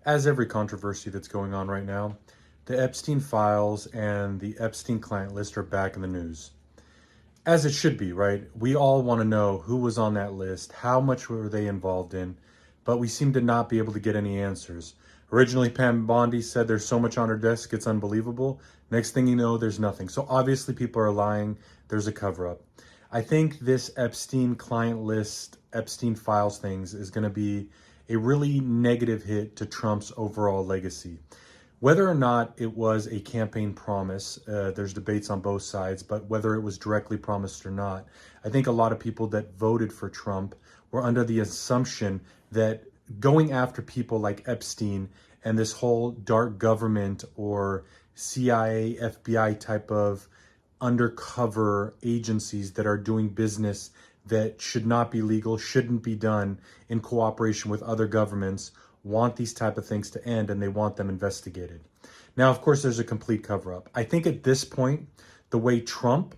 As every controversy that's going on right now, the Epstein Files and the Epstein client list are back in the news. As it should be, right? We all want to know who was on that list, how much were they involved in, but we seem to not be able to get any answers. Originally, Pam Bondi said there's so much on her desk, it's unbelievable. Next thing you know, there's nothing. So obviously people are lying. There's a cover-up. I think this Epstein client list, Epstein Files things is going to be a really negative hit to Trump's overall legacy. Whether or not it was a campaign promise, there's debates on both sides, but whether it was directly promised or not, I think a lot of people that voted for Trump were under the assumption that going after people like Epstein and this whole dark government or CIA, FBI type of undercover agencies that are doing business that should not be legal, shouldn't be done in cooperation with other governments, want these type of things to end and they want them investigated. Now, of course, there's a complete cover-up. I think at this point, the way Trump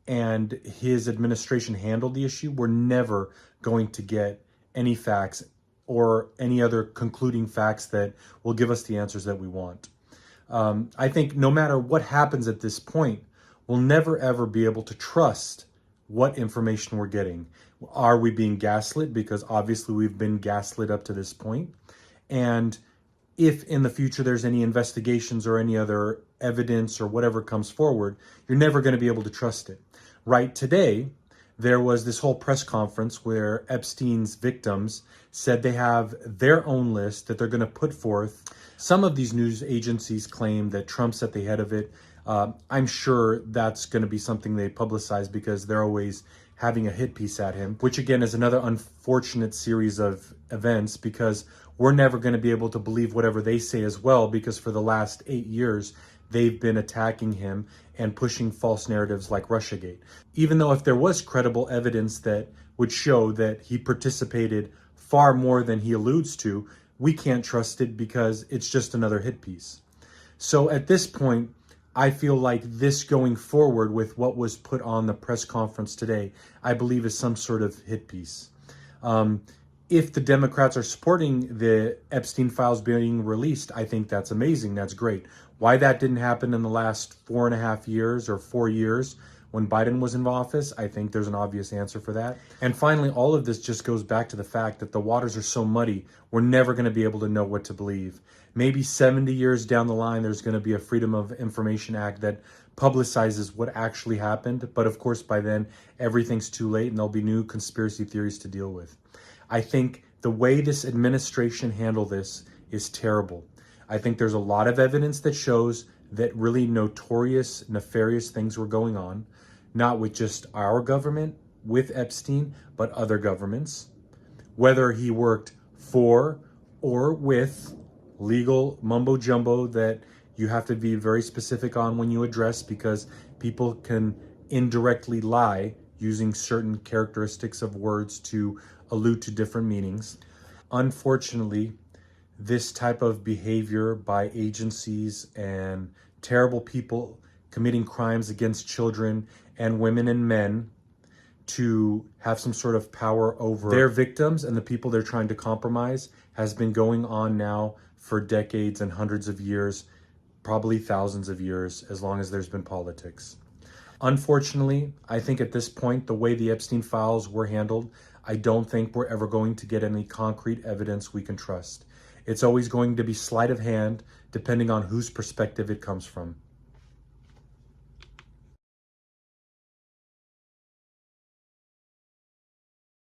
and his administration handled the issue, we're never going to get any facts or any other concluding facts that will give us the answers that we want. I think no matter what happens at this point, we'll never ever be able to trust what information we're getting. Are we being gaslit? Because obviously we've been gaslit up to this point. And if in the future there's any investigations or any other evidence or whatever comes forward, you're never going to be able to trust it. Right today, there was this whole press conference where Epstein's victims said they have their own list that they're going to put forth. Some of these news agencies claim that Trump's at the head of it. I'm sure that's going to be something they publicize because they're always having a hit piece at him, which again is another unfortunate series of events because we're never going to be able to believe whatever they say as well, because for the last 8 years, they've been attacking him and pushing false narratives like Russiagate. Even though if there was credible evidence that would show that he participated far more than he alludes to, we can't trust it because it's just another hit piece. So at this point, I feel like this going forward with what was put on the press conference today, I believe is some sort of hit piece. If the Democrats are supporting the Epstein files being released, I think that's amazing. That's great. Why that didn't happen in the last 4.5 years or 4 years when Biden was in office, I think there's an obvious answer for that. And finally, all of this just goes back to the fact that the waters are so muddy, we're never going to be able to know what to believe. Maybe 70 years down the line, there's going to be a Freedom of Information Act that publicizes what actually happened. But of course, by then, everything's too late and there'll be new conspiracy theories to deal with. I think the way this administration handled this is terrible. I think there's a lot of evidence that shows that really notorious, nefarious things were going on, not with just our government, with Epstein, but other governments. Whether he worked for or with legal mumbo jumbo that you have to be very specific on when you address, because people can indirectly lie using certain characteristics of words to allude to different meanings. Unfortunately, this type of behavior by agencies and terrible people committing crimes against children and women and men to have some sort of power over their victims and the people they're trying to compromise has been going on now for decades and hundreds of years, probably thousands of years, as long as there's been politics. Unfortunately, I think at this point, the way the Epstein files were handled, I don't think we're ever going to get any concrete evidence we can trust. It's always going to be sleight of hand, depending on whose perspective it comes from.